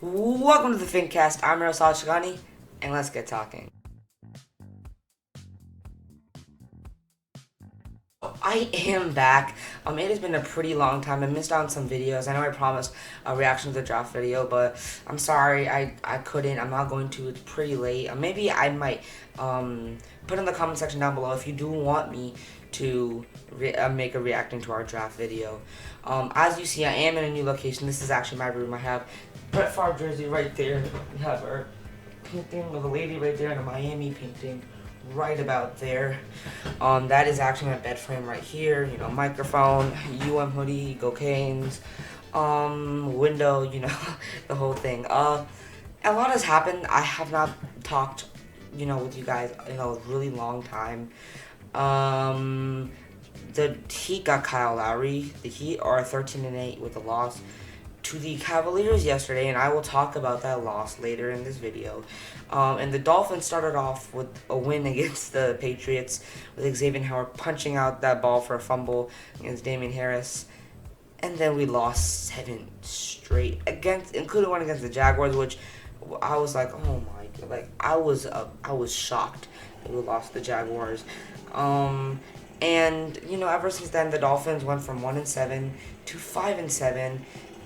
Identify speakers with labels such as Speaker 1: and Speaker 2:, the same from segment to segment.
Speaker 1: Welcome to the Phincast. I'm Saheel Chagani, and let's get talking. I am back. It has been a pretty long time. I missed out on some videos. I know I promised a reaction to the draft video, but I'm sorry I couldn't. I'm not going to. It's pretty late. Maybe I might put in the comment section down below if you do want me to make a reacting to our draft video. As you see, I am in a new location. This is actually my room. I have Brett Favre jersey right there. We have our painting of a lady right there and a Miami painting right about there. That is actually my bed frame right here. You know, microphone, hoodie, go Canes, window, the whole thing. A lot has happened. I have not talked, with you guys in a really long time. The Heat got Kyle Lowry. The Heat are 13-8 with a loss to the Cavaliers yesterday, and I will talk about that loss later in this video. And the Dolphins started off with a win against the Patriots with Xavier Howard punching out that ball for a fumble against Damian Harris. And then we lost 7 straight, including one against the Jaguars, which I was like, oh my god, like I was shocked that we lost the Jaguars. And ever since then the Dolphins went from 1-7 to 5-7.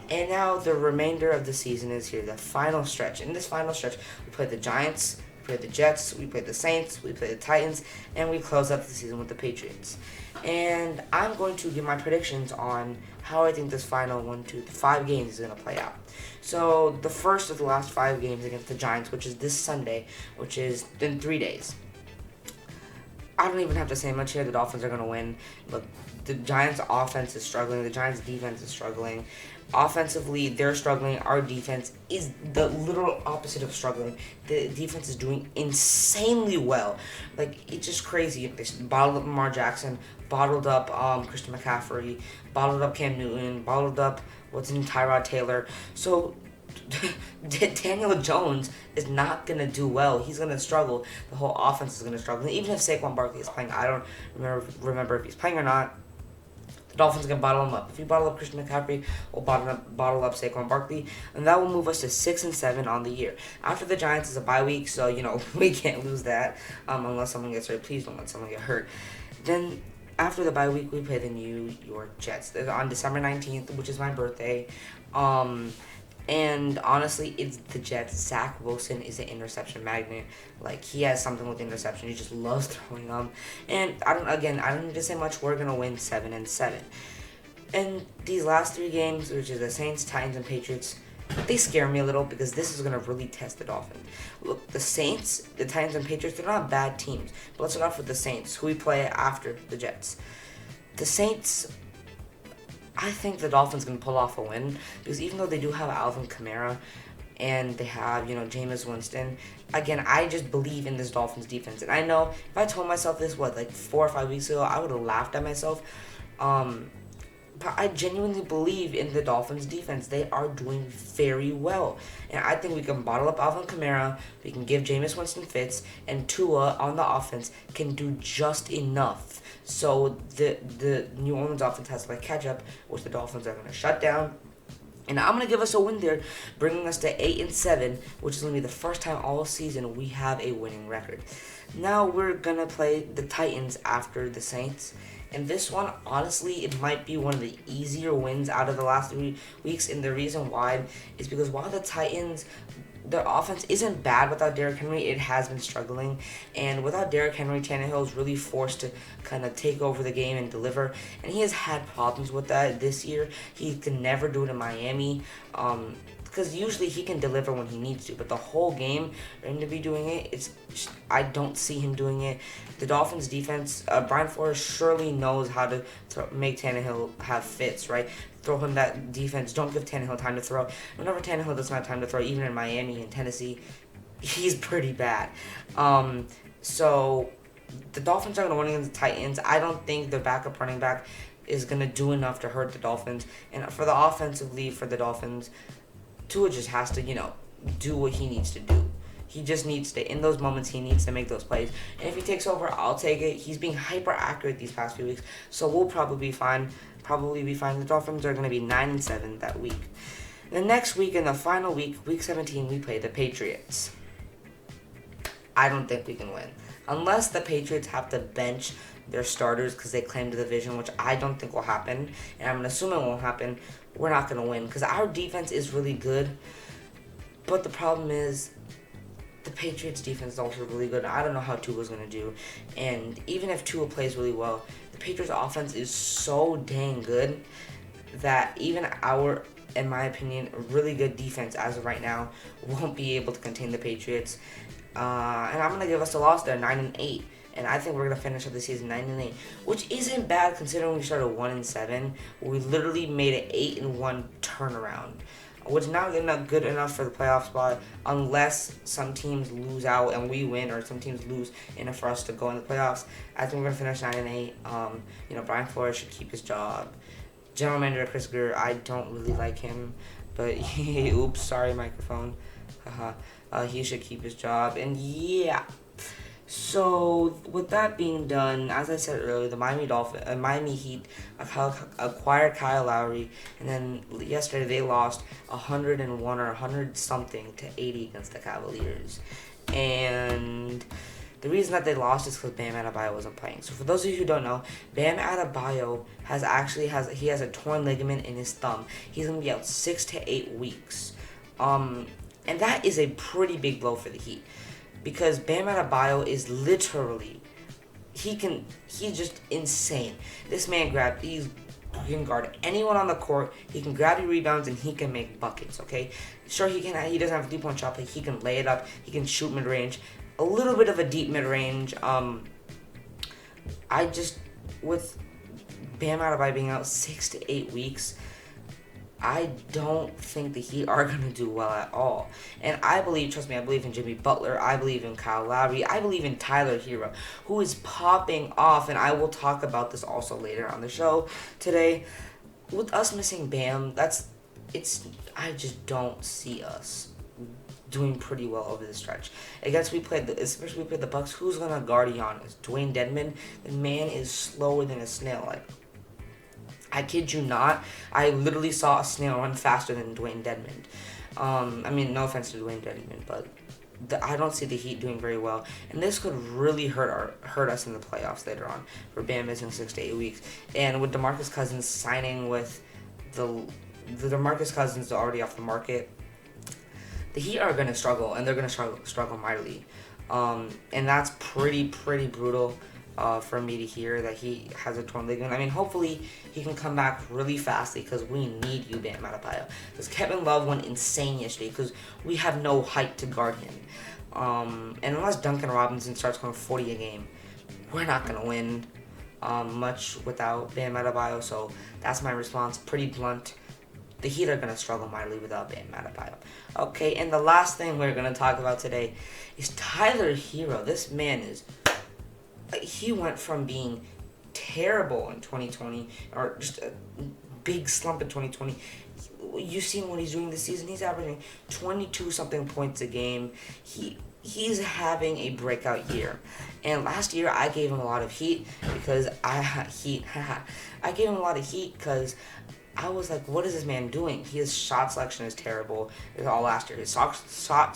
Speaker 1: And now the remainder of the season is here, the final stretch. In this final stretch, we play the Giants, we play the Jets, we play the Saints, we play the Titans, and we close up the season with the Patriots. And I'm going to give my predictions on how I think this final 5 games is going to play out. So the first of the last 5 games against the Giants, which is this Sunday, which is in 3 days. I don't even have to say much here. The Dolphins are going to win. Look, the Giants' offense is struggling. The Giants' defense is struggling. Offensively, they're struggling. Our defense is the literal opposite of struggling. The defense is doing insanely well. Like, it's just crazy. They bottled up Lamar Jackson, bottled up Christian McCaffrey, bottled up Cam Newton, bottled up Tyrod Taylor. So Daniel Jones is not going to do well. He's going to struggle. The whole offense is going to struggle. Even if Saquon Barkley is playing, I don't remember if he's playing or not. The Dolphins can bottle him up. If we bottle up Christian McCaffrey, we'll bottle up Saquon Barkley, and that will move us to 6-7 on the year. After the Giants is a bye week, so we can't lose that unless someone gets hurt. Please don't let someone get hurt. Then after the bye week, we play the New York Jets on December 19th, which is my birthday. And honestly, it's the Jets. Zach Wilson is an interception magnet. Like, he has something with interception. He just loves throwing them. And I don't need to say much. We're going to win 7-7. And these last 3 games, which is the Saints, Titans, and Patriots, they scare me a little because this is going to really test the Dolphins. Look, the Saints, the Titans, and Patriots, they're not bad teams. But let's start off with the Saints, who we play after the Jets. The Saints, I think the Dolphins can pull off a win because even though they do have Alvin Kamara and they have, Jameis Winston, again, I just believe in this Dolphins defense. And I know if I told myself this, 4 or 5 weeks ago, I would have laughed at myself. But I genuinely believe in the Dolphins defense. They are doing very well. And I think we can bottle up Alvin Kamara, we can give Jameis Winston fits, and Tua on the offense can do just enough. So the New Orleans offense has to catch up, which the Dolphins are going to shut down. And I'm going to give us a win there, bringing us to 8-7, which is going to be the first time all season we have a winning record. Now we're going to play the Titans after the Saints. And this one, honestly, it might be one of the easier wins out of the last 3 weeks. And the reason why is because while the Titans, their offense isn't bad without Derrick Henry, it has been struggling. And without Derrick Henry, Tannehill is really forced to kind of take over the game and deliver. And he has had problems with that this year. He can never do it in Miami. Because usually he can deliver when he needs to, but the whole game for him to be doing it, I don't see him doing it. The Dolphins defense, Brian Flores surely knows how to make Tannehill have fits, right? Throw him that defense. Don't give Tannehill time to throw. Whenever Tannehill doesn't have time to throw, even in Miami and Tennessee, he's pretty bad. So the Dolphins are going to win against the Titans. I don't think their backup running back is going to do enough to hurt the Dolphins. And for the offensively for the Dolphins, Tua just has to, do what he needs to do. He just needs to, in those moments, he needs to make those plays. And if he takes over, I'll take it. He's being hyper accurate these past few weeks, so we'll probably be fine. The Dolphins are going to be 9-7 that week. The next week, in the final week, week 17, we play the Patriots. I don't think we can win. Unless the Patriots have to bench their starters because they claim the division, which I don't think will happen, and I'm going to assume it won't happen, we're not going to win. Because our defense is really good, but the problem is the Patriots' defense is also really good. I don't know how Tua's going to do, and even if Tua plays really well, the Patriots' offense is so dang good that even our, in my opinion, really good defense as of right now won't be able to contain the Patriots. And I'm gonna give us a loss there, 9-8, and I think we're gonna finish up the season 9-8, which isn't bad considering we started 1-7. We literally made an 8-1 turnaround, which is not good enough for the playoff spot unless some teams lose out and we win, or some teams lose enough for us to go in the playoffs. I think we're gonna finish 9-8. Brian Flores should keep his job. General Manager Chris Greer, I don't really like him, but oops, sorry, microphone. He should keep his job, and yeah. So with that being done, as I said earlier, the Miami Heat acquired Kyle Lowry, and then yesterday they lost 101 or 100 something to 80 against the Cavaliers, and the reason that they lost is because Bam Adebayo wasn't playing. So for those of you who don't know, Bam Adebayo has a torn ligament in his thumb. He's gonna be out 6 to 8 weeks. And that is a pretty big blow for the Heat, because Bam Adebayo is literally, he's just insane. This man he can guard anyone on the court. He can grab you rebounds and he can make buckets. Okay, sure he doesn't have a 3-point shot, but he can lay it up. He can shoot mid range, a little bit of a deep mid range. With Bam Adebayo being out 6 to 8 weeks, I don't think the Heat are going to do well at all. And I believe in Jimmy Butler. I believe in Kyle Lowry. I believe in Tyler Herro, who is popping off. And I will talk about this also later on the show today. With us missing Bam, I just don't see us doing pretty well over the stretch. Especially we played the Bucks. Who's going to guard Giannis? Dwayne Dedmon? The man is slower than a snail. I kid you not, I literally saw a snail run faster than Dwayne Dedmon. No offense to Dwayne Dedmon, but I don't see the Heat doing very well. And this could really hurt us in the playoffs later on, for Bam missing 6 to 8 weeks. And with DeMarcus Cousins signing with the DeMarcus Cousins already off the market, the Heat are going to struggle, and they're going to struggle mightily. And that's pretty brutal. For me to hear that he has a torn ligament. Hopefully he can come back really fastly, because we need you, Bam Adebayo. Because Kevin Love went insane yesterday because we have no height to guard him. And unless Duncan Robinson starts going 40 a game, we're not going to win much without Bam Adebayo. So that's my response. Pretty blunt. The Heat are going to struggle mightily without Bam Adebayo. Okay, and the last thing we're going to talk about today is Tyler Herro. This man he went from being terrible in 2020, or just a big slump in 2020. You've seen what he's doing this season. He's averaging 22-something points a game. He's having a breakout year. And last year, I gave him a lot of heat because I gave him a lot of heat because I was like, what is this man doing? His shot selection is terrible. It's all last year. His shot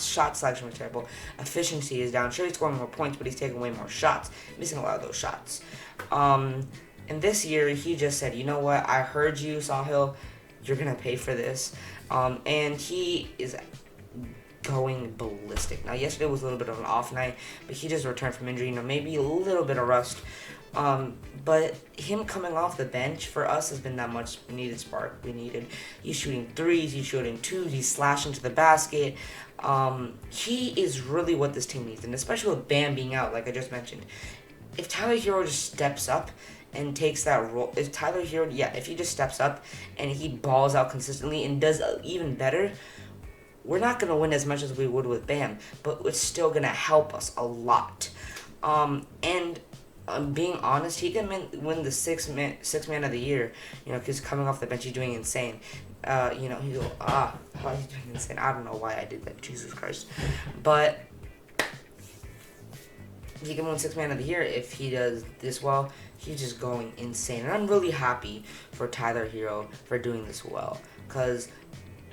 Speaker 1: selection was terrible. Efficiency is down. Sure, he's scoring more points, but he's taking way more shots. Missing a lot of those shots. And this year, he just said, you know what? I heard you, Saheel. You're going to pay for this. And he is going ballistic. Now, yesterday was a little bit of an off night, but he just returned from injury. Maybe a little bit of rust. But him coming off the bench for us has been that much needed spark we needed. He's shooting threes, he's shooting twos, he's slashing to the basket. He is really what this team needs, and especially with Bam being out, like I just mentioned. If Tyler Herro just steps up and takes that role, if he just steps up and he balls out consistently and does even better, we're not going to win as much as we would with Bam, but it's still going to help us a lot. Being honest, he can win the six man of the year, because coming off the bench, he's doing insane. He's doing insane. I don't know why I did that, Jesus Christ. But he can win 6th man of the year if he does this well. He's just going insane. And I'm really happy for Tyler Herro for doing this well, because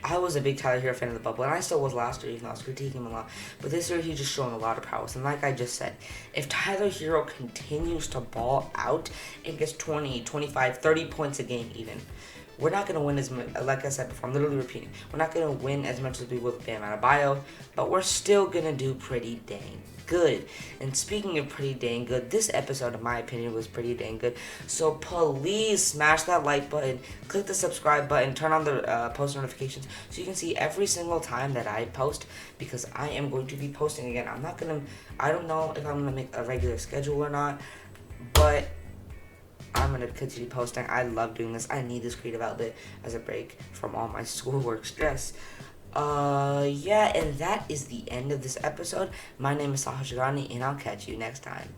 Speaker 1: I was a big Tyler Herro fan of the bubble, and I still was last year, even though I was critiquing him a lot. But this year, he's just showing a lot of prowess. And like I just said, if Tyler Herro continues to ball out and gets 20, 25, 30 points a game even, we're not going to win as much. Like I said before, I'm literally repeating. We're not going to win as much as we will with Bam Adebayo, but we're still going to do pretty dang good. And speaking of pretty dang good, this episode, in my opinion, was pretty dang good. So please smash that like button, click the subscribe button, turn on the post notifications so you can see every single time that I post, because I am going to be posting again. I don't know if I'm going to make a regular schedule or not, but I'm going to continue posting. I love doing this. I need this creative outlet as a break from all my schoolwork stress. Yeah, and that is the end of this episode. My name is Saheel Chagani, and I'll catch you next time.